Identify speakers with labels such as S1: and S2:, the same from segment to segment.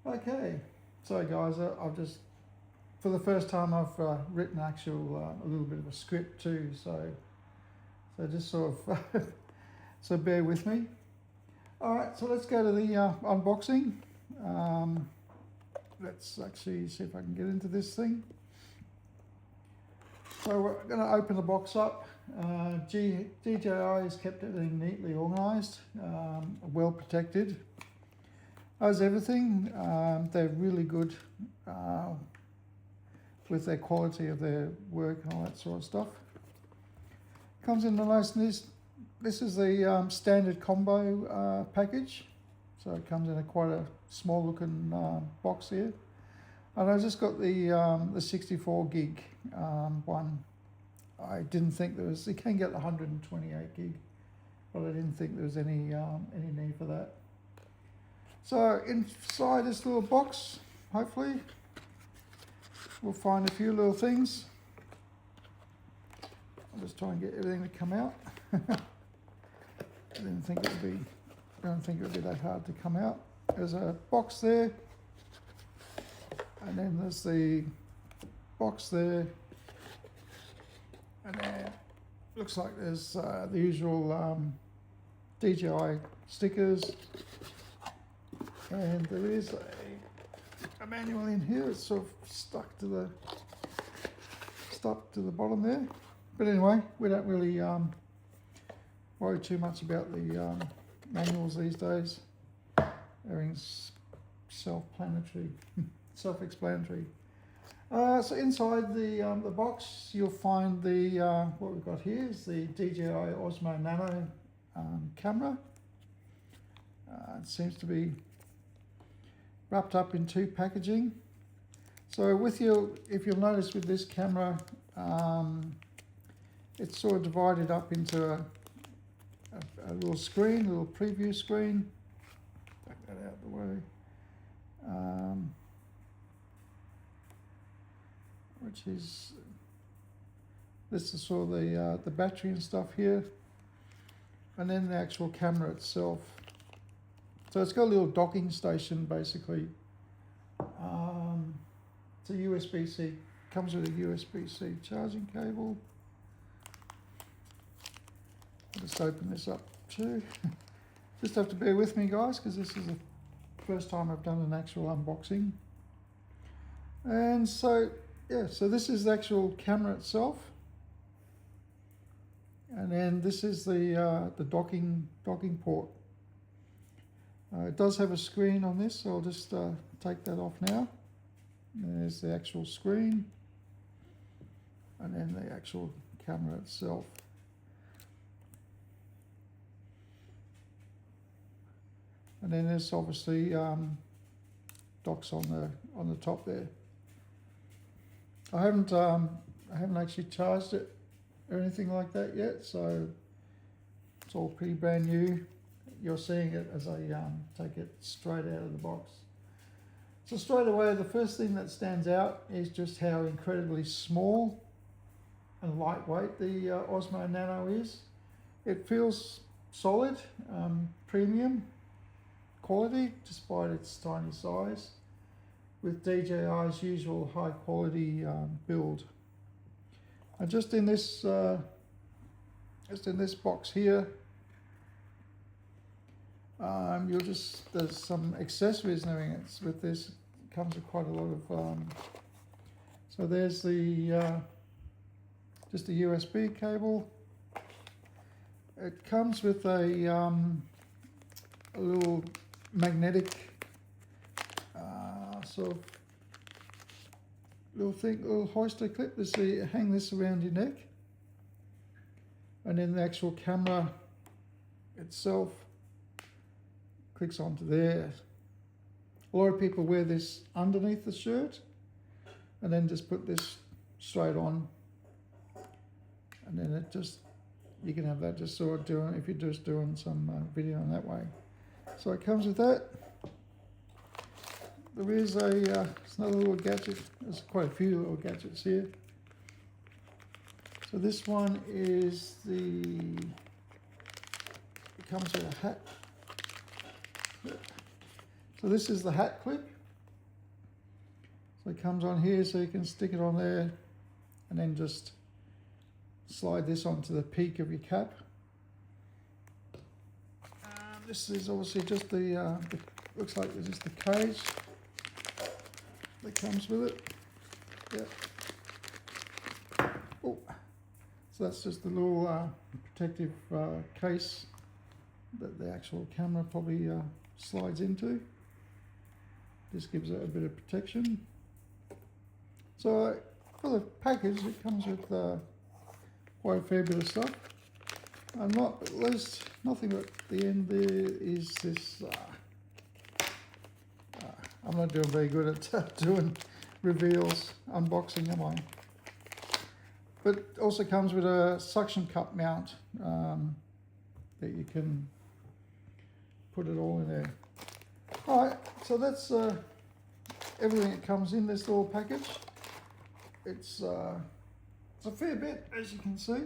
S1: Okay, so guys, I've just, for the first time, I've written actual a little bit of a script too. So just sort of, so bear with me. All right, so let's go to the unboxing. Let's actually see if I can get into this thing. So we're going to open the box up. DJI has kept everything neatly organised, well protected. As everything, they're really good with their quality of their work and all that sort of stuff. Comes in the nice, this is the standard combo package. So it comes in quite a small looking box here. And I just got the 64 gig one. I didn't think there was, you can get 128 gig, but I didn't think there was any need for that. So inside this little box, hopefully, we'll find a few little things. I'll just try and get everything to come out. I don't think it would be that hard to come out. There's a box there, and then there's the box there, and then looks like there's the usual DJI stickers. And there is a manual in here. It's sort of stuck to the bottom there. But anyway, we don't really worry too much about the manuals these days. Everything's self-explanatory. So inside the box, you'll find the what we've got here is the DJI Osmo Nano camera. It seems to be wrapped up in two packaging. So with if you'll notice with this camera, it's sort of divided up into a little screen, a little preview screen. Back that out of the way. Which is, this is sort of the battery and stuff here. And then the actual camera itself. So it's got a little docking station basically. It's a USB-C, comes with a USB-C charging cable. I'll just open this up too. Just have to bear with me guys, because this is the first time I've done an actual unboxing. And so, yeah, so this is the actual camera itself. And then this is the docking port. It does have a screen on this, so I'll just take that off now. And there's the actual screen, and then the actual camera itself. And then there's obviously docks on the top there. I haven't actually charged it or anything like that yet, so it's all pretty brand new. You're seeing it as I take it straight out of the box. So straight away, the first thing that stands out is just how incredibly small and lightweight the Osmo Nano is. It feels solid, premium quality, despite its tiny size, with DJI's usual high quality build. And just in this box here, there's some accessories and everything. With this, it comes with quite a lot of. So there's the just a USB cable. It comes with a little magnetic sort of little hoister clip. So you hang this around your neck, and then the actual camera itself clicks onto there. A lot of people wear this underneath the shirt and then just put this straight on, and then it just, you can have that just sort of doing, if you're just doing some video in that way. So it comes with that. There is it's another little gadget. There's quite a few little gadgets here. So this one is it comes with a hat. So this is the hat clip. So it comes on here, so you can stick it on there and then just slide this onto the peak of your cap. This is obviously just the looks like it's just the cage that comes with it. Yeah. Oh, so that's just the little protective case that the actual camera probably slides into. This gives it a bit of protection. So for the package, it comes with quite a fair bit of stuff. There's nothing at the end there is this. I'm not doing very good at doing reveals, unboxing, am I? But it also comes with a suction cup mount that you can put it all in there. Alright, so that's everything that comes in this little package. It's a fair bit, as you can see.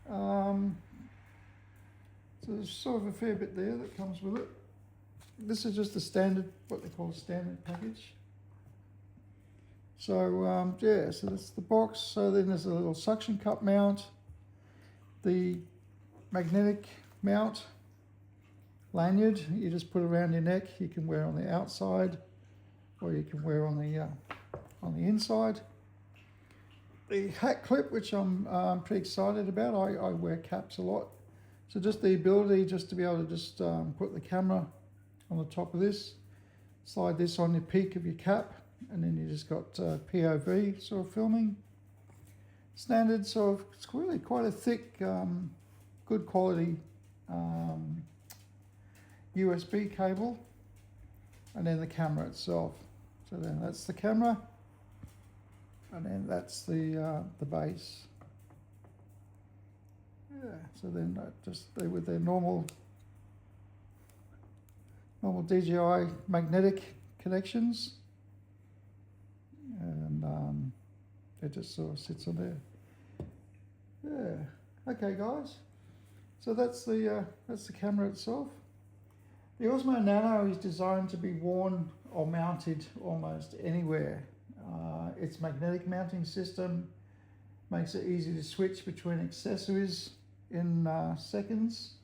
S1: So there's sort of a fair bit there that comes with it. This is just a standard, what they call a standard package. So yeah, so that's the box. So then there's a little suction cup mount, the magnetic mount lanyard you just put around your neck. You can wear on the outside, or you can wear on the inside. The hat clip, which I'm pretty excited about. I wear caps a lot, so just the ability just to be able to just put the camera on the top of this, slide this on the peak of your cap, and then you just got POV sort of filming. Standard sort of, it's really quite a thick, good quality USB cable, and then the camera itself. So then that's the camera, and then that's the base. Yeah. So then just they with their normal DJI magnetic connections, and it just sort of sits on there. Yeah. Okay, guys. So that's the camera itself. The Osmo Nano is designed to be worn or mounted almost anywhere. Its magnetic mounting system makes it easy to switch between accessories in seconds.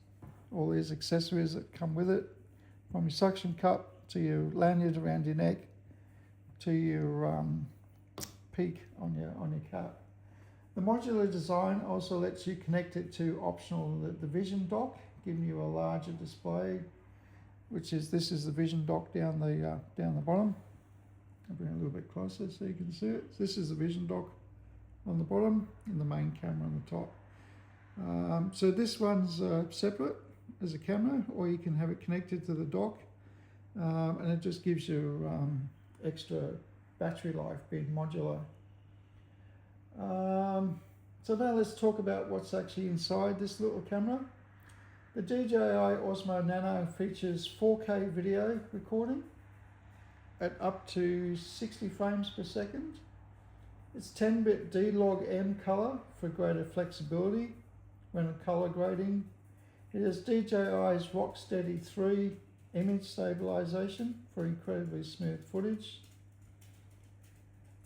S1: All these accessories that come with it, from your suction cup to your lanyard around your neck to your peak on your cap. The modular design also lets you connect it to optional the vision dock, giving you a larger display, which is this is the vision dock down the bottom. I'll bring it a little bit closer so you can see it. So this is the vision dock on the bottom and the main camera on the top. So this one's separate as a camera, or you can have it connected to the dock, and it just gives you extra battery life being modular. So now let's talk about what's actually inside this little camera. The DJI Osmo Nano features 4K video recording at up to 60 frames per second. It's 10-bit D-Log-M color for greater flexibility when color grading. It has DJI's Rocksteady 3 image stabilization for incredibly smooth footage.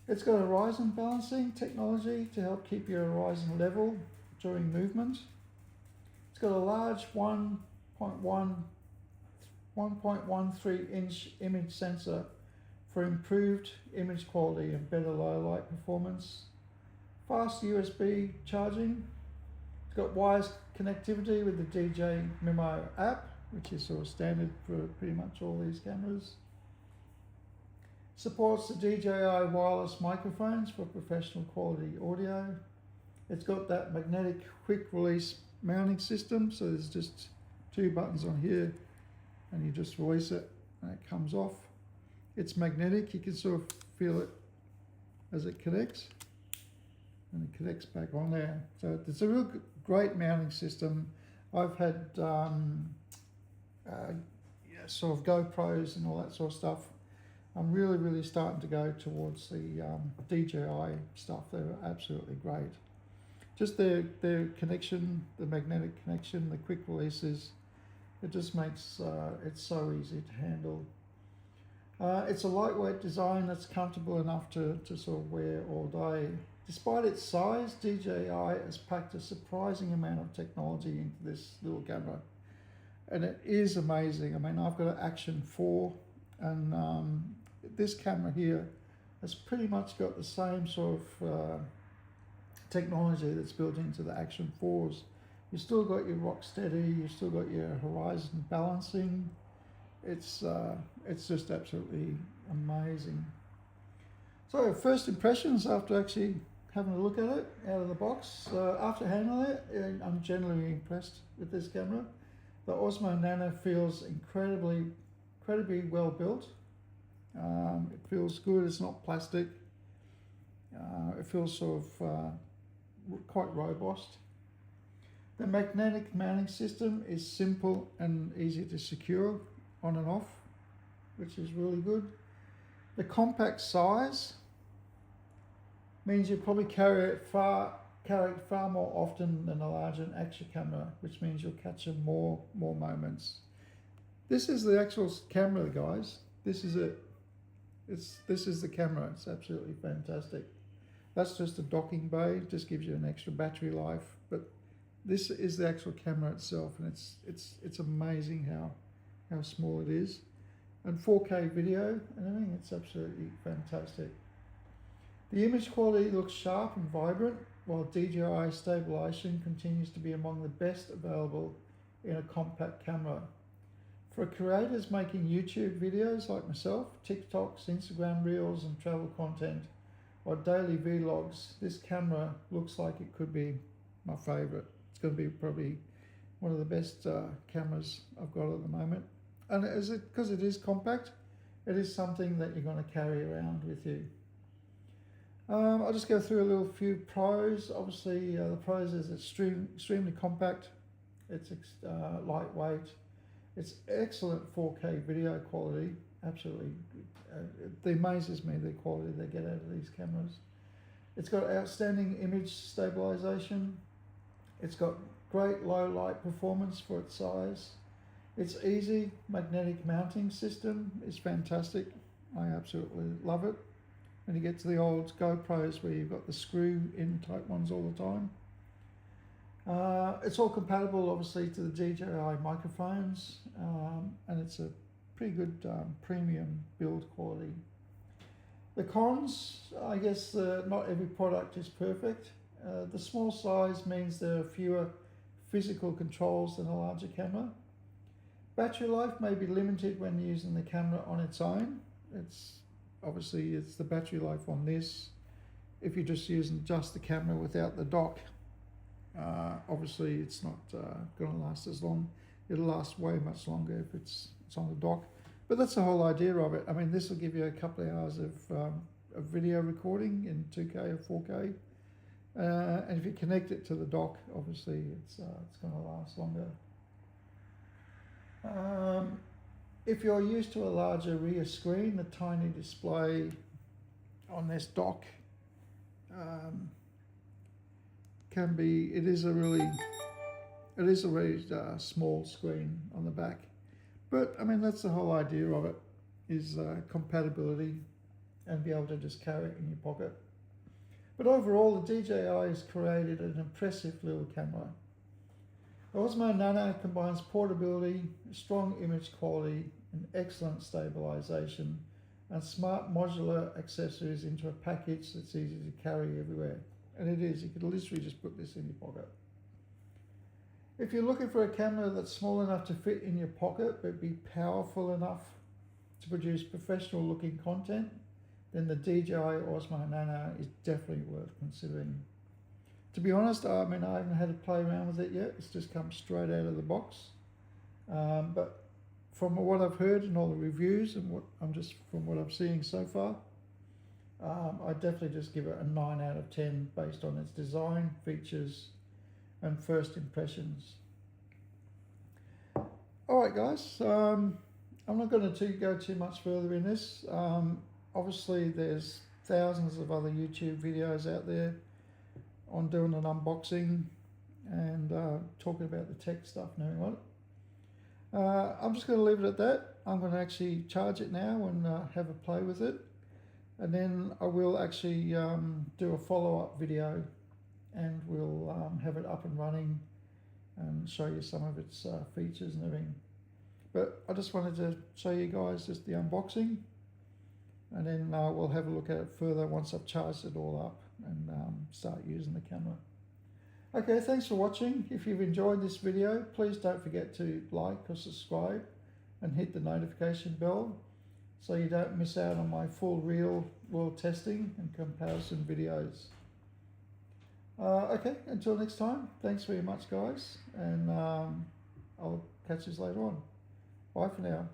S1: It's got horizon balancing technology to help keep your horizon level during movement. It's got a large 1.13 inch image sensor for improved image quality and better low light performance. Fast USB charging. It's got wireless connectivity with the DJ Memo app, which is sort of standard for pretty much all these cameras. Supports the DJI wireless microphones for professional quality audio. It's got that magnetic quick release mounting system, so there's just two buttons on here and you just release it and it comes off. It's magnetic, you can sort of feel it as it connects, and it connects back on there. So it's a real great mounting system. I've had sort of GoPros and all that sort of stuff. I'm really starting to go towards the DJI stuff. They're absolutely great. Just their connection, the magnetic connection, the quick releases, it just makes it so easy to handle. It's a lightweight design that's comfortable enough to sort of wear all day. Despite its size, DJI has packed a surprising amount of technology into this little camera. And it is amazing. I mean, I've got an Action 4, and this camera here has pretty much got the same sort of technology that's built into the Action 4s. You've still got your rock steady, you've still got your horizon balancing. It's just absolutely amazing. So first impressions after actually having a look at it out of the box. After handling it, I'm generally impressed with this camera. The Osmo Nano feels incredibly well built. It feels good. It's not plastic. It feels sort of quite robust. The magnetic mounting system is simple and easy to secure on and off, which is really good. The compact size means you probably carry it far more often than a larger action camera, which means you'll capture more moments. This is the actual camera, guys. This is it. This is the camera. It's absolutely fantastic. That's just a docking bay. It just gives you an extra battery life. But this is the actual camera itself, and it's amazing how small it is. And 4K video and everything. It's absolutely fantastic. The image quality looks sharp and vibrant, while DJI stabilization continues to be among the best available in a compact camera. For creators making YouTube videos like myself, TikToks, Instagram Reels and travel content, or daily vlogs, this camera looks like it could be my favourite. It's going to be probably one of the best cameras I've got at the moment. And because it is compact, it is something that you're going to carry around with you. I'll just go through a little few pros. Obviously, the pros is it's extremely compact. It's lightweight. It's excellent 4K video quality. Absolutely, it amazes me the quality they get out of these cameras. It's got outstanding image stabilization. It's got great low light performance for its size. Its easy magnetic mounting system is fantastic. I absolutely love it. When you get to the old GoPros where you've got the screw-in type ones all the time. It's all compatible, obviously, to the DJI microphones, and it's a pretty good premium build quality. The cons, I guess, not every product is perfect. The small size means there are fewer physical controls than a larger camera. Battery life may be limited when using the camera on its own. It's the battery life on this. If you're just using just the camera without the dock, obviously it's not going to last as long. It'll last way much longer if it's on the dock. But that's the whole idea of it. I mean, this will give you a couple of hours of video recording in 2K or 4K. And if you connect it to the dock, obviously it's going to last longer. If you're used to a larger rear screen, the tiny display on this dock it is a really small screen on the back. But I mean, that's the whole idea of it, is compatibility and be able to just carry it in your pocket. But overall, the DJI has created an impressive little camera. The Osmo Nano combines portability, strong image quality, and excellent stabilization, and smart modular accessories into a package that's easy to carry everywhere. And it is. You could literally just put this in your pocket. If you're looking for a camera that's small enough to fit in your pocket but be powerful enough to produce professional looking content, then the DJI Osmo Nano is definitely worth considering. To be honest, I mean, I haven't had to play around with it yet. It's just come straight out of the box. But from what I've heard and all the reviews and from what I'm seeing so far, I definitely just give it a 9 out of 10 based on its design, features, and first impressions. All right, guys. I'm not going to go too much further in this. Obviously, there's thousands of other YouTube videos out there on doing an unboxing and talking about the tech stuff and everything like it. I'm just going to leave it at that. I'm going to actually charge it now and have a play with it, and then I will actually do a follow-up video, and we'll have it up and running and show you some of its features and everything. But I just wanted to show you guys just the unboxing, and then we'll have a look at it further once I've charged it all up and start using the camera. Okay, thanks for watching. If you've enjoyed this video, please don't forget to like or subscribe and hit the notification bell so you don't miss out on my full real world testing and comparison videos. Okay, until next time, thanks very much guys, and I'll catch you later on. Bye for now.